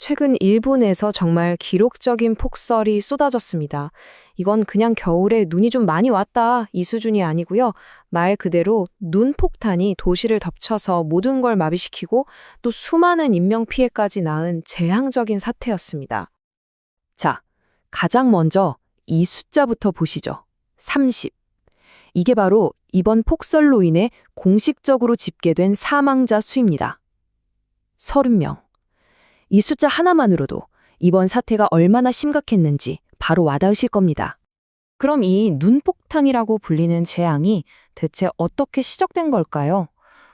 최근 일본에서 정말 기록적인 폭설이 쏟아졌습니다. 이건 그냥 겨울에 눈이 좀 많이 왔다 이 수준이 아니고요. 말 그대로 눈폭탄이 도시를 덮쳐서 모든 걸 마비시키고 또 수많은 인명피해까지 낳은 재앙적인 사태였습니다. 자, 가장 먼저 이 숫자부터 보시죠. 30. 이게 바로 이번 폭설로 인해 공식적으로 집계된 사망자 수입니다. 30명. 이 숫자 하나만으로도 이번 사태가 얼마나 심각했는지 바로 와닿으실 겁니다. 그럼 이 눈폭탄이라고 불리는 재앙이 대체 어떻게 시작된 걸까요?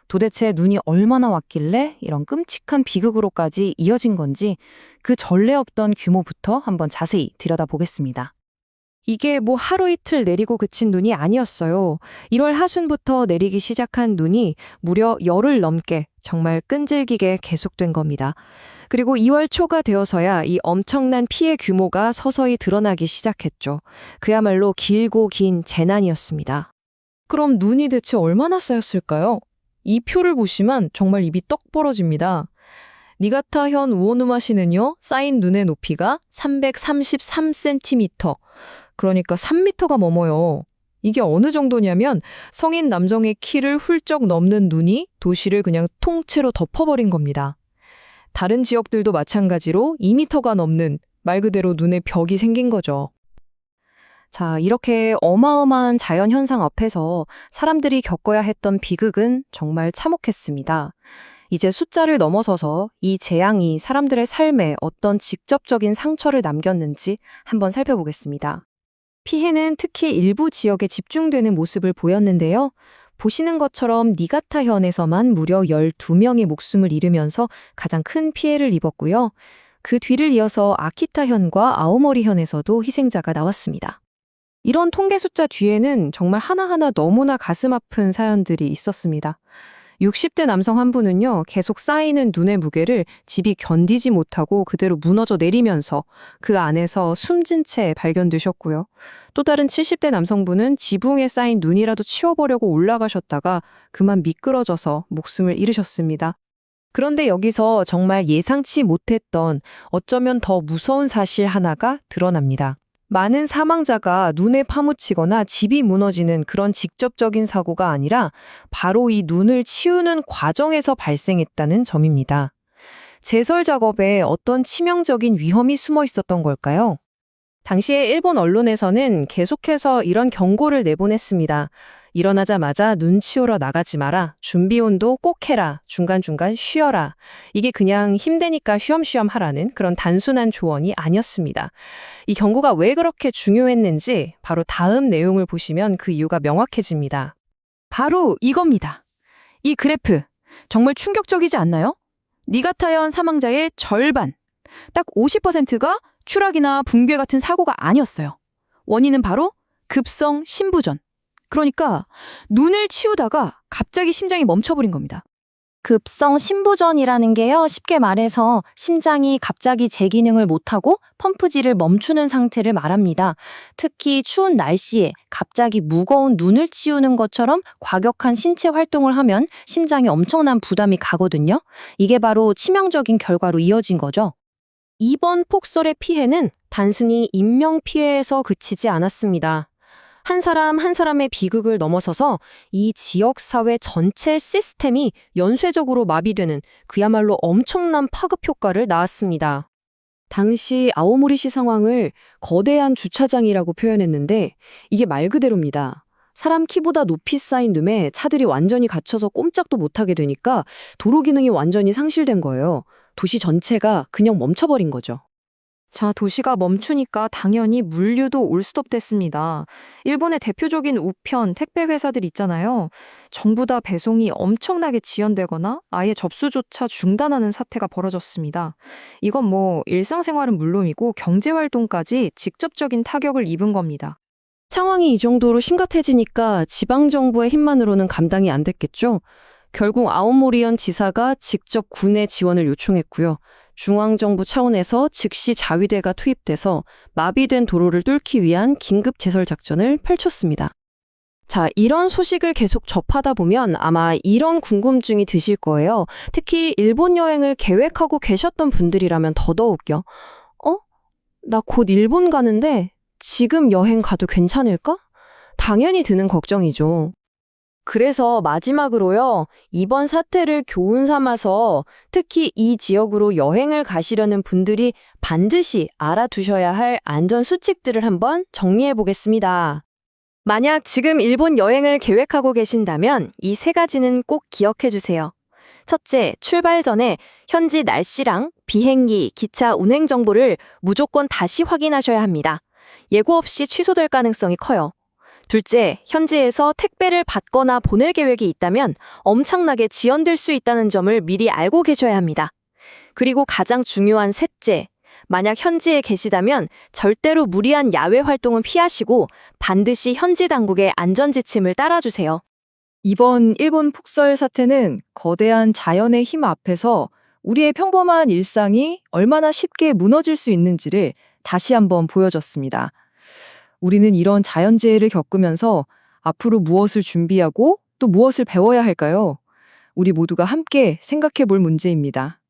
도대체 눈이 얼마나 왔길래 이런 끔찍한 비극으로까지 이어진 건지 그 전례 없던 규모부터 한번 자세히 들여다보겠습니다. 이게 뭐 하루 이틀 내리고 그친 눈이 아니었어요. 1월 하순부터 내리기 시작한 눈이 무려 열흘 넘게 정말 끈질기게 계속된 겁니다. 그리고 2월 초가 되어서야 이 엄청난 피해 규모가 서서히 드러나기 시작했죠. 그야말로 길고 긴 재난이었습니다. 그럼 눈이 대체 얼마나 쌓였을까요? 이 표를 보시면 정말 입이 떡 벌어집니다. 니가타현 우오누마시는요, 쌓인 눈의 높이가 333cm, 그러니까 3m가 넘어요. 이게 어느 정도냐면 성인 남성의 키를 훌쩍 넘는 눈이 도시를 그냥 통째로 덮어버린 겁니다. 다른 지역들도 마찬가지로 2m가 넘는 말 그대로 눈에 벽이 생긴 거죠. 자, 이렇게 어마어마한 자연현상 앞에서 사람들이 겪어야 했던 비극은 정말 참혹했습니다. 이제 숫자를 넘어서서 이 재앙이 사람들의 삶에 어떤 직접적인 상처를 남겼는지 한번 살펴보겠습니다. 피해는 특히 일부 지역에 집중되는 모습을 보였는데요. 보시는 것처럼 니가타현에서만 무려 12명의 목숨을 잃으면서 가장 큰 피해를 입었고요. 그 뒤를 이어서 아키타현과 아오모리현에서도 희생자가 나왔습니다. 이런 통계 숫자 뒤에는 정말 하나하나 너무나 가슴 아픈 사연들이 있었습니다. 60대 남성 한 분은요, 계속 쌓이는 눈의 무게를 집이 견디지 못하고 그대로 무너져 내리면서 그 안에서 숨진 채 발견되셨고요. 또 다른 70대 남성분은 지붕에 쌓인 눈이라도 치워보려고 올라가셨다가 그만 미끄러져서 목숨을 잃으셨습니다. 그런데 여기서 정말 예상치 못했던 어쩌면 더 무서운 사실 하나가 드러납니다. 많은 사망자가 눈에 파묻히거나 집이 무너지는 그런 직접적인 사고가 아니라 바로 이 눈을 치우는 과정에서 발생했다는 점입니다. 제설 작업에 어떤 치명적인 위험이 숨어 있었던 걸까요? 당시에 일본 언론에서는 계속해서 이런 경고를 내보냈습니다. 일어나자마자 눈 치우러 나가지 마라. 준비운동 꼭 해라. 중간중간 쉬어라. 이게 그냥 힘드니까 쉬엄쉬엄 하라는 그런 단순한 조언이 아니었습니다. 이 경고가 왜 그렇게 중요했는지 바로 다음 내용을 보시면 그 이유가 명확해집니다. 바로 이겁니다. 이 그래프 정말 충격적이지 않나요? 니가타현 사망자의 절반, 딱 50%가 추락이나 붕괴 같은 사고가 아니었어요. 원인은 바로 급성 심부전. 그러니까 눈을 치우다가 갑자기 심장이 멈춰버린 겁니다. 급성 심부전이라는 게요, 쉽게 말해서 심장이 갑자기 제 기능을 못하고 펌프질을 멈추는 상태를 말합니다. 특히 추운 날씨에 갑자기 무거운 눈을 치우는 것처럼 과격한 신체 활동을 하면 심장에 엄청난 부담이 가거든요. 이게 바로 치명적인 결과로 이어진 거죠. 이번 폭설의 피해는 단순히 인명피해에서 그치지 않았습니다. 한 사람 한 사람의 비극을 넘어서서 이 지역사회 전체 시스템이 연쇄적으로 마비되는 그야말로 엄청난 파급 효과를 낳았습니다. 당시 아오모리시 상황을 거대한 주차장이라고 표현했는데 이게 말 그대로입니다. 사람 키보다 높이 쌓인 눈에 차들이 완전히 갇혀서 꼼짝도 못하게 되니까 도로 기능이 완전히 상실된 거예요. 도시 전체가 그냥 멈춰버린 거죠. 자, 도시가 멈추니까 당연히 물류도 올스톱됐습니다. 일본의 대표적인 우편, 택배 회사들 있잖아요. 전부 다 배송이 엄청나게 지연되거나 아예 접수조차 중단하는 사태가 벌어졌습니다. 이건 뭐 일상생활은 물론이고 경제활동까지 직접적인 타격을 입은 겁니다. 상황이 이 정도로 심각해지니까 지방정부의 힘만으로는 감당이 안 됐겠죠. 결국 아오모리현 지사가 직접 군의 지원을 요청했고요. 중앙정부 차원에서 즉시 자위대가 투입돼서 마비된 도로를 뚫기 위한 긴급 제설 작전을 펼쳤습니다. 자, 이런 소식을 계속 접하다 보면 아마 이런 궁금증이 드실 거예요. 특히 일본 여행을 계획하고 계셨던 분들이라면 더더욱요. 나 곧 일본 가는데 지금 여행 가도 괜찮을까? 당연히 드는 걱정이죠. 그래서 마지막으로요, 이번 사태를 교훈 삼아서 특히 이 지역으로 여행을 가시려는 분들이 반드시 알아두셔야 할 안전 수칙들을 한번 정리해 보겠습니다. 만약 지금 일본 여행을 계획하고 계신다면 이 세 가지는 꼭 기억해 주세요. 첫째, 출발 전에 현지 날씨랑 비행기, 기차 운행 정보를 무조건 다시 확인하셔야 합니다. 예고 없이 취소될 가능성이 커요. 둘째, 현지에서 택배를 받거나 보낼 계획이 있다면 엄청나게 지연될 수 있다는 점을 미리 알고 계셔야 합니다. 그리고 가장 중요한 셋째, 만약 현지에 계시다면 절대로 무리한 야외 활동은 피하시고 반드시 현지 당국의 안전 지침을 따라주세요. 이번 일본 폭설 사태는 거대한 자연의 힘 앞에서 우리의 평범한 일상이 얼마나 쉽게 무너질 수 있는지를 다시 한번 보여줬습니다. 우리는 이런 자연재해를 겪으면서 앞으로 무엇을 준비하고 또 무엇을 배워야 할까요? 우리 모두가 함께 생각해 볼 문제입니다.